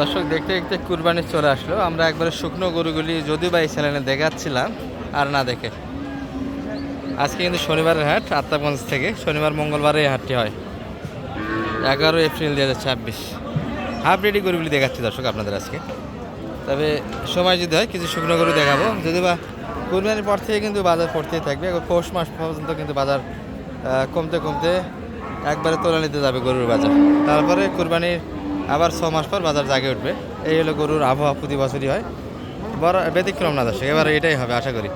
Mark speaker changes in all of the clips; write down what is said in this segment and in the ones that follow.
Speaker 1: দর্শক দেখতে দেখতে কুরবানি চলে আসলো। আমরা একবারে শুকনো গরুগুলি যদিও বা এই চ্যানেলে দেখাচ্ছিলাম আর না দেখে। আজকে কিন্তু শনিবারের হাট আত্মাগঞ্জ থেকে শনিবার মঙ্গলবারে এই হাটটি হয় 11 এপ্রিল 2026। হাফ রেডি গরুগুলি দেখাচ্ছি দর্শক আপনাদের আজকে। তবে সময় যদি হয় কিছু শুকনো গরু দেখাবো, যদি বা কুরবানির পর থেকে কিন্তু বাজার পড়তেই থাকবে। পৌষ মাস পর্যন্ত কিন্তু বাজার কমতে কমতে একবারে তোলা নিতে যাবে গরুর বাজার। তারপরে কুরবানির আবার 6 মাস পর বাজার জাগে উঠবে। এই হলো গরুর আবহাওয়া, প্রতি বছরই হয়, বড় ব্যতিক্রম না দর্শক, এবার এটাই হবে আশা করি।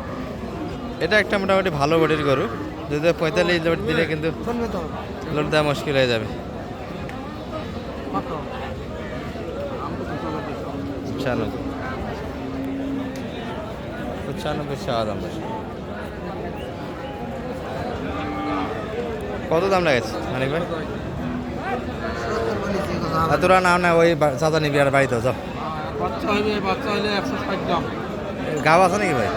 Speaker 1: এটা একটা মোটামুটি ভালো বডির গরু, যদি 45 লোড দিলে কিন্তু লোড দেওয়া মুশকিল হয়ে যাবে। 95 চাওয়া দাম। কত দাম লাগেছে মানিক ভাই? তোরা নাও না, ওই চাচা নিবি আর বাড়িতে যাও। গাব আছে নাকি ভাই?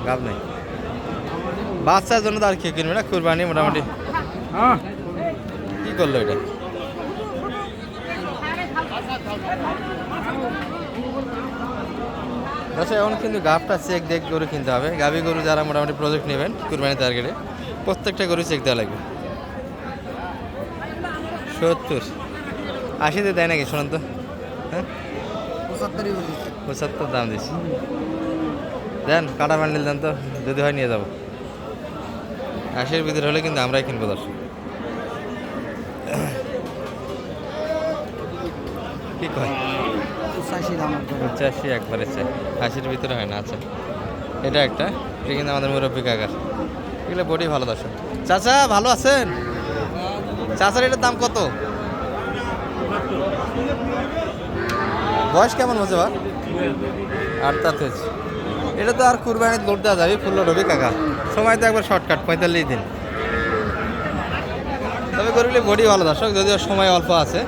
Speaker 1: গাব নেই, বাচ্চার জন্য তো আর কি কিনবে না কুরবানি মোটামুটি। কি করলো এটা? আচ্ছা, এখন কিন্তু গাবটা চেক দেখ গরু কিনতে হবে। গাবি গরু যারা মোটামুটি প্রজেক্ট নেবেন কুরবানি টার্গেটে, প্রত্যেকটা গরু চেক দেওয়া লাগবে। 70 80 দেয় নাকি শোনান তো? হ্যাঁ, 75 দাম দিচ্ছি। দেন কাটা বান্ডিল দেন তো, যদি হয় নিয়ে যাবো। 80-র ভিতরে হলে কিন্তু আমরাই কিনবো দর্শক। কি কয়? 85 একবারে চাই, 80-র ভিতরে হয় না। আচ্ছা, এটা একটা, এটা কিন্তু আমাদের মুরব্বী কাকার। এগুলো বডি ভালো দর্শক। চাচা ভালো আছেন? চাচার এটার দাম কত? বয়স কেমন হচ্ছে বা? 8 দাঁত হয়েছে। এটা তো আর কুরবানির লোড দেওয়া যাবে, ফুল লোড হবে কাকা। সময় তো একবার শর্টকাট, 45 দিন। তবে গরুগুলি বডি ভালো দর্শক, যদিও সময় অল্প আছে।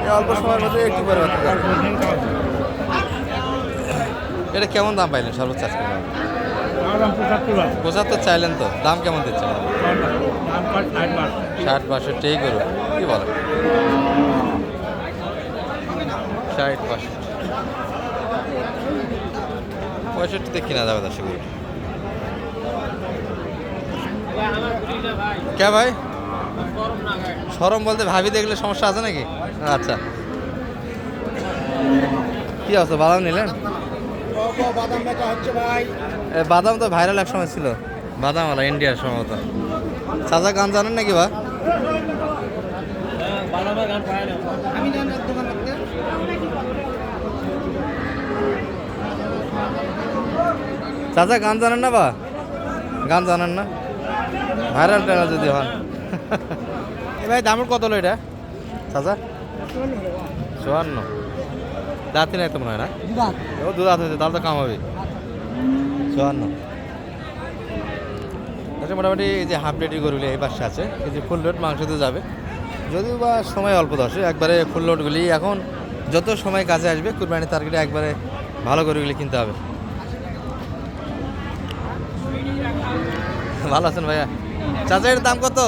Speaker 1: এই অল্প সময়ের মধ্যে একটু পরিবর্তন। এটা কেমন দাম পাইলেন সর্বোচ্চ আজকে? 75 চাইলেন তো, দাম কেমন দিচ্ছেন? 60-62 গরু কি বলেন? 60-62 65-তে কিনা যাবে দর্শক। কে ভাই সরম বলতে ভাবি দেখলে সমস্যা আছে নাকি? আচ্ছা, কি আছে? বাদাম নিলেন? বাদাম তো ভাইরাল এক সময় ছিল, বাদাম আলা ইন্ডিয়ার সম্ভবত। চাচা গান জানেন নাকি বা? চাচা গান জানেন না বা? গান জানেন না? ভাইরাল টাইরাল যদি হন। এ ভাই দামের কত হলো এটা চাচা? 54 দাঁতই নাই তো মনে হয় না? ও দু দাঁত হয়েছে, তাহলে তো কাম হবে। 54 আচ্ছা। মোটামুটি এই যে হাফ রেডি গরুগুলি এই পাশে আছে, এই যে ফুল লোড মাংস তো যাবে, যদিও বা সময় অল্প দর্শক। একবারে ফুল লোডগুলি এখন যত সময় কাছে আসবে কুরবানি টার্গেটে একবারে ভালো গরুগুলি কিনতে হবে। ভালো আছেন ভাইয়া? চাচা এর দাম কত?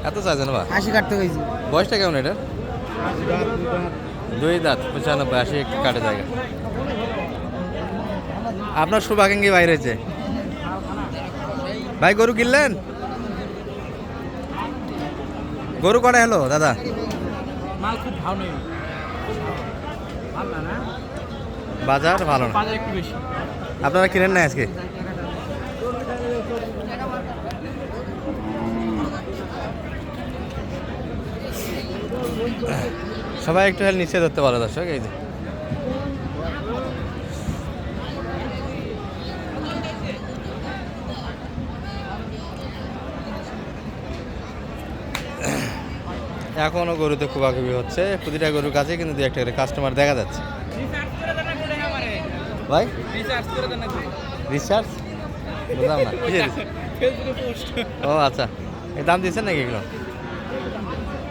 Speaker 1: এত চাইছেন বা?
Speaker 2: 80 কাটতে হয়েছে।
Speaker 1: বয়সটা কেমন এটা? 2 দাঁত। 95 80 একটু কাটে জায়গা। আপনার শুভাকাঙ্ক্ষী বাইরে হয়েছে ভাই। গরু কিনলেন? গরু কটা হলো দাদা?
Speaker 2: মাল খুব ভালো নেই,
Speaker 1: বাজার ভালো না,
Speaker 2: বাজার একটু বেশি।
Speaker 1: আপনারা কিনেন না আজকে? সবাই একটু হেল নিচে ধরতে পারে দর্শক। এই যে এখনও গরুতে খুবাখুবি হচ্ছে, প্রতিটা গরুর কাছে কিন্তু দু একটা করে কাস্টমার দেখা যাচ্ছে। ভাই রিচার্জ বুঝলাম না, ও আচ্ছা। এই দাম দিয়েছেন নাকি এগুলো?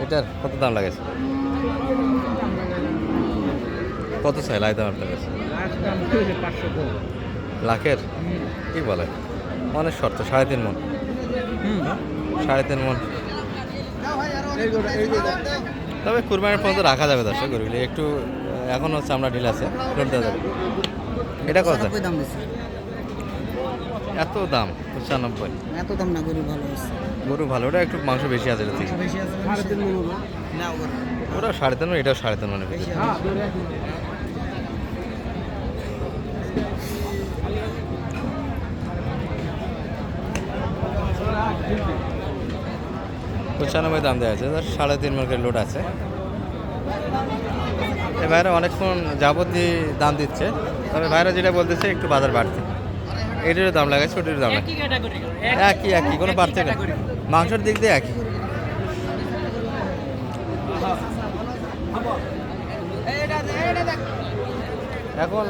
Speaker 1: এটার কত দাম লাগেছে? কত চাই লাই দাম আপনার কাছে? লাখের? কি বলে, অনেক শর্ত। 3.5 মন, 3.5 মন তবে কুরবানির পর্যন্ত রাখা যাবে দর্শক গরুগুলি একটু এখন হচ্ছে আমরা ঢিল আছে লোড দেওয়া যাবে। এটা কত
Speaker 3: দাম দিচ্ছে।
Speaker 1: এত দাম 95?
Speaker 3: এত দাম না, গরু ভালো আছে।
Speaker 1: গরু ভালো, ওটা একটু মাংস বেশি আছে এটা থেকে।
Speaker 3: বেশি আছে না,
Speaker 1: ওটা 3.5, এটাও 3.5 মানে বেশি। পঁচানব্বই দাম দেওয়া আছে, 3.5 মণ করে লোড আছে। এই ভাইরা অনেকক্ষণ যাবত দিয়ে দাম দিচ্ছে, তবে ভাইরা যেটা বলতেছে একটু বাজার বাড়তে, এটারও দাম লাগাচ্ছে ওটারও দাম লাগে একই কোনো পার্থক্য নেই, মাংসের দিক দিয়ে একই। এখন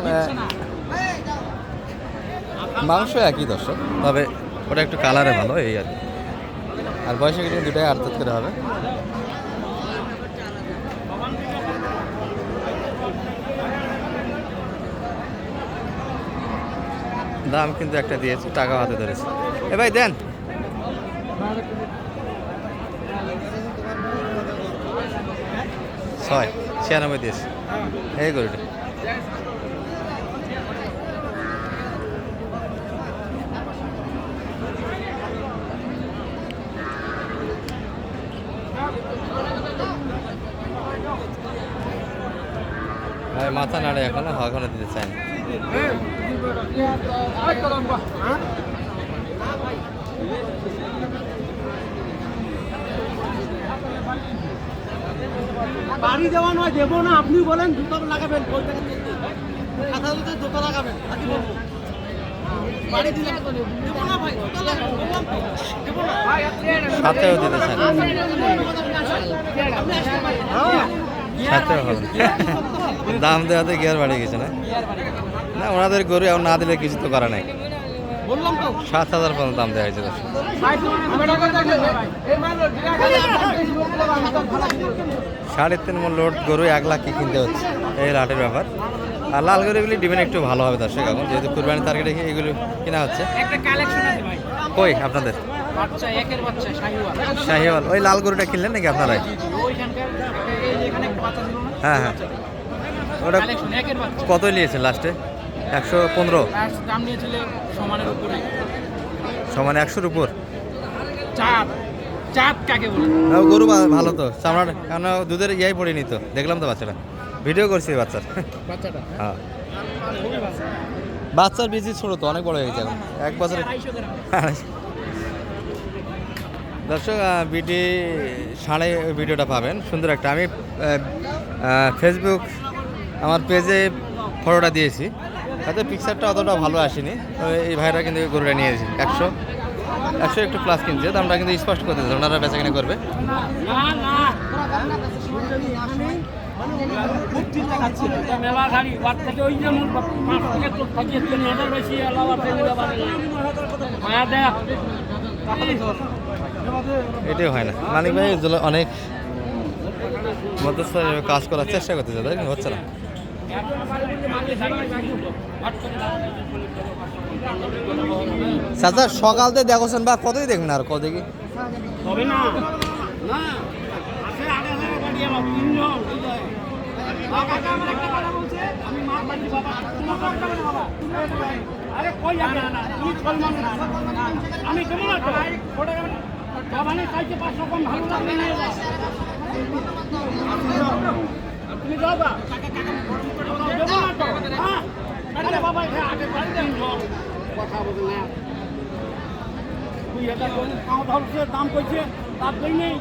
Speaker 1: মাংস একই দর্শক, তবে ওটা একটু কালারে ভালো এই আর কি। আর বয়সে কিন্তু দুটাই আর্থ করে হবে। দাম কিন্তু একটা দিয়েছে, টাকা হাতে ধরেছে। এ ভাই দেন, ছয় 96 দিয়েছে এই গরুটা। ভাই মাথা নাড়ে এখনো দিতে চায় না।
Speaker 2: বাড়ি দেওয়া নয়, দেবো না। আপনি বলেন জুতো লাগাবেন, কথা বলতে জুতো লাগাবেন। বাড়ি দিলে দেবো না ভাই, জুতো লাগাবেন, বললাম তো, দেবো না ভাই।
Speaker 1: সাথেও দিতে চায় না, সাথেও হবে দাম দেওয়াতে গিয়ার বাড়ি গেছে না। না ওনাদের গরু এখন না দিলে কিছু তো করা নাই।
Speaker 2: বললাম তো
Speaker 1: 7,000 পর্যন্ত দাম দেওয়া হয়েছে। 3.5 মণ লোড গরু 1 লাখ কি কিনতে হচ্ছে, এই লাটের ব্যাপার। আর লাল গরুগুলি ডিমেন্ড একটু ভালো হবে দর্শক, এখন যেহেতু কুরবানি টার্গেট রেখে এগুলো কেনা হচ্ছে।
Speaker 2: একটা কালেকশন আছে ভাই,
Speaker 1: কই আপনাদের
Speaker 2: বাচ্চা একের বাচ্চা শাহিওয়াল।
Speaker 1: শাহিওয়াল ওই লাল গরুটা কিনলেন নাকি আপনারাই?
Speaker 2: ওইখানকার এই যে এখানে একটা বাচ্চা ছিল না,
Speaker 1: হ্যাঁ হ্যাঁ, ওটা
Speaker 2: কালেকশন একের বাচ্চা।
Speaker 1: কতই নিয়েছেন লাস্টে? 115?
Speaker 2: তার দাম নিয়েছিল সমানের উপরে,
Speaker 1: সমানে 100-র উপর।
Speaker 2: চাঁদ চাঁদ কাকে বলে?
Speaker 1: না, গরু ভালো তো, চামড়ার কেন দুধের ইয়াই পড়িনি তো, দেখলাম তো বাচ্চাটা, ভিডিও করছি বাচ্চার।
Speaker 2: বাচ্চাটা
Speaker 1: হ্যাঁ বাচ্চার বেশি ছোট তো, অনেক বড় হয়ে গেছে এখন, 1 বছরে।
Speaker 2: 250 গ্রাম।
Speaker 1: দর্শক বিডি সাড়ে ভিডিওটা পাবেন সুন্দর একটা। আমি ফেসবুক আমার পেজে ফটোটা দিয়েছি, তাতে পিকচারটা অতটা ভালো আসেনি। তবে এই ভাইরা কিন্তু গরুটা নিয়ে এসেছে 100 একটু প্লাস কিনছে, দামটা কিন্তু স্পষ্ট করতে দিচ্ছে, ওনারা বেচা কিনে করবে।
Speaker 2: মেলা গাড়ি বাদ থেকে ওই যে 5 থেকে 3,000 বেশি আলাদা ফেলে মায়া দেখ।
Speaker 1: এটাই হয় না, মানিক ভাই অনেক মধ্যস্থ কাজ করার চেষ্টা করতেছে, তাই কিন্তু হচ্ছে না। চাচা সকাল থেকে দেখছেন বা কতই দেখবেন, আর কত দেখি
Speaker 2: হবে না না আছে আগে আগে গাড়ি আমার 3 জন এই যায়। বাবা আমার একটা কথা বলছে, আমি মার বাড়ি বাবা তোমার কথা বলে বাবা। আরে কই যাবে না, তুমি চল মান না, আমি কেমন আছো ওটা বাবা নে চাইতে 500 কম ভালো লাগবে না। তুমি যাও গা দেবো না তো। হ্যাঁ আরে বাবা এখানে আগে বাড়ি দেন কথা বলে না। তুই এটা কোন কাউন্টারে দাম কইছে তার কই নেই।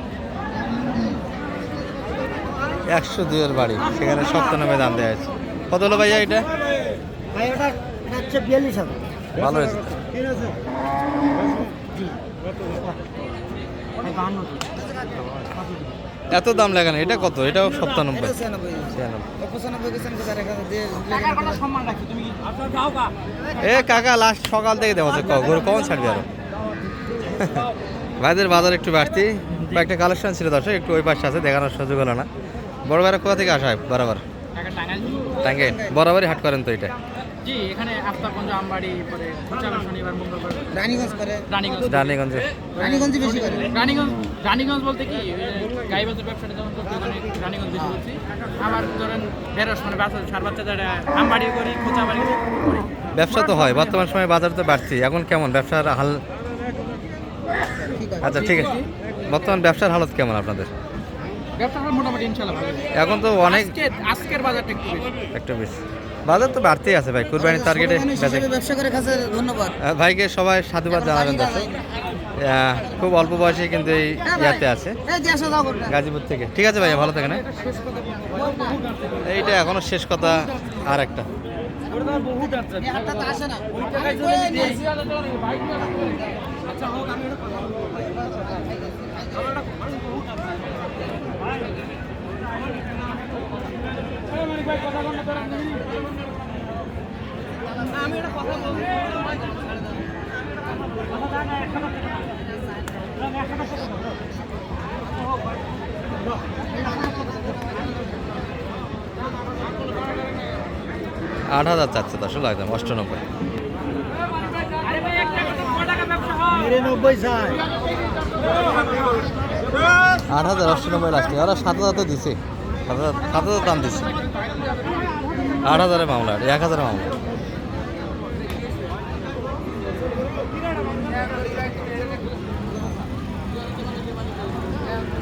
Speaker 1: 102-এর বাড়ি, সেখানে 97 দাম দেওয়া আছে। কত হলো ভাইয়া এটা?
Speaker 3: ভাই ওটা হচ্ছে 42,000।
Speaker 1: ভালো হয়েছে তো। এত দাম লাগে না, এটা কত? এটাও 97।
Speaker 3: 96
Speaker 1: এ কাকা লাস্ট সকাল থেকে দেওয়া হচ্ছে, গরু কখন ছাড়বি আরো? ভাইদের বাজার একটু বাড়তি, কয়েকটা কালেকশন ছিল দর্শক, একটু ওই পাশে আছে, দেখানোর সুযোগ হলো না। বড় ভাইরা কোথা থেকে আসা হয় বরাবর? টাঙ্গাইল বরাবরই হাট করেন তো এটা?
Speaker 2: জি, এখানে আফতাবগঞ্জ, আমবাড়ি, পরে শনিবার মঙ্গলবার
Speaker 3: রানীগঞ্জ করে,
Speaker 2: রানীগঞ্জ
Speaker 1: রানীগঞ্জে
Speaker 3: রানীগঞ্জে বেশি করে।
Speaker 2: রানীগঞ্জ রানীগঞ্জ বলতে কি গাইবাজার ব্যবসাটা যখন করতে ওখানে রানীগঞ্জ বেশি করছি। আবার ধরেন ঢেঁড়স মানে বাচ্চা সার বাচ্চা যারা আমবাড়ি করি খোঁচা বাড়ি করি।
Speaker 1: ব্যবসা তো হয়, বর্তমান সময়ে বাজার তো বাড়তি, এখন কেমন ব্যবসার হাল? আচ্ছা ঠিক আছে, বর্তমান ব্যবসার হালত কেমন আপনাদের?
Speaker 2: ব্যবসাটা মোটামুটি ইনশাল্লাহ ভালো।
Speaker 1: এখন তো অনেক
Speaker 2: আজকের বাজারটা একটু বেশি।
Speaker 1: একটু বেশি বাজার তো বাড়তেই আছে ভাই, কুরবানির টার্গেটে
Speaker 3: ব্যবসা করে কাছে ধন্যবাদ।
Speaker 1: ভাইকে সবাই সাধুবাদ জানাবেন দর্শক। খুব অল্প বয়সে কিন্তু এই ইয়াতে আছে গাজীপুর থেকে। ঠিক আছে ভাইয়া, ভালো থাকেন। হ্যাঁ? এইটা এখনো শেষ কথা আর একটা। আট হাজার চাচ্ছে দর্শক, একদম 98। 8,098 লাগছে, ওরা 7,000 তো দিছে, 7,000 দাম দিচ্ছে। 8,000 মামলা, 1,000 মামলা।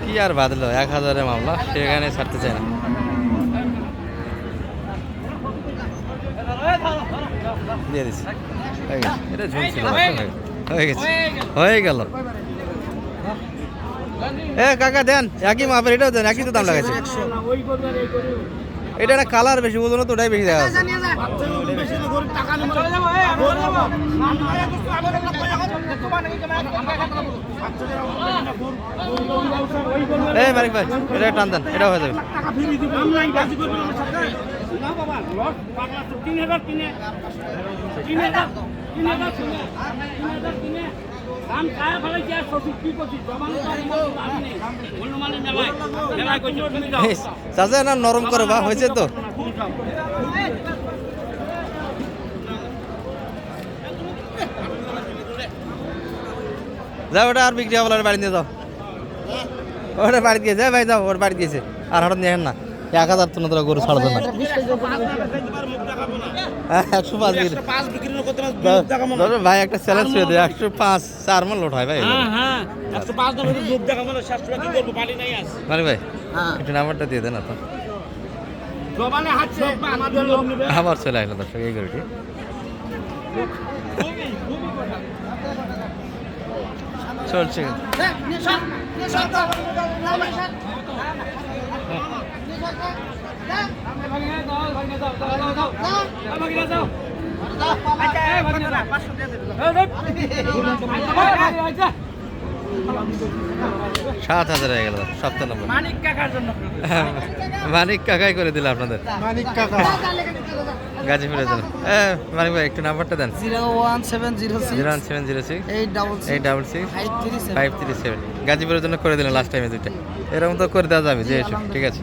Speaker 1: কি আর বাদলো, 1,000 মামলা, সেখানে ছাড়তে চায় না। দিয়ে দিচ্ছি, হয়ে গেছে, এটা ঝুলছিল, হয়ে গেছে, হয়ে গেল। এ কাকা দেন, একই মাপের, এটাও দেন, একই তো দাম লাগাইছে। এটা না কালার বেশি, ওজন তো ওটাই বেশি দেখা যাচ্ছে। এই মালিক ভাই, এটা টান দেন, এটাও হয়ে যাবে। চাচা না নরম করে বা হয়েছে তো। যাও, ওটা আর বিক্রি হবে, বাড়ি নিয়ে যাও, ওটা বাড়ি দিয়ে যায় ভাই, যাও ওর বাড়ি দিয়েছে। আর হঠাৎ নিয়ে না 1,000 তো না, তোরা গরু ছাড়বে না। 105 ভাই, একটা চ্যালেঞ্জ করে দেয়, 105 4 মন লোড হয় ভাই। মানে ভাই একটু নাম্বারটা দিয়ে দেন আপনার। আবার চলে আসলো দর্শক এই গরুটি। চলছে সাত 7,000 হয়ে গেল, 97। মানিক কাকাই করে দিল আপনাদের,
Speaker 3: মানিক কাকা
Speaker 1: গাজীপুরের জন্য। মানিক ভাই একটু নাম্বারটা দেন।
Speaker 3: 01706
Speaker 1: 866 537। গাজীপুরের জন্য করে দিলেন লাস্ট টাইমে দুইটা, এরকম তো করে দেওয়া যাবে যে এসব। ঠিক আছে।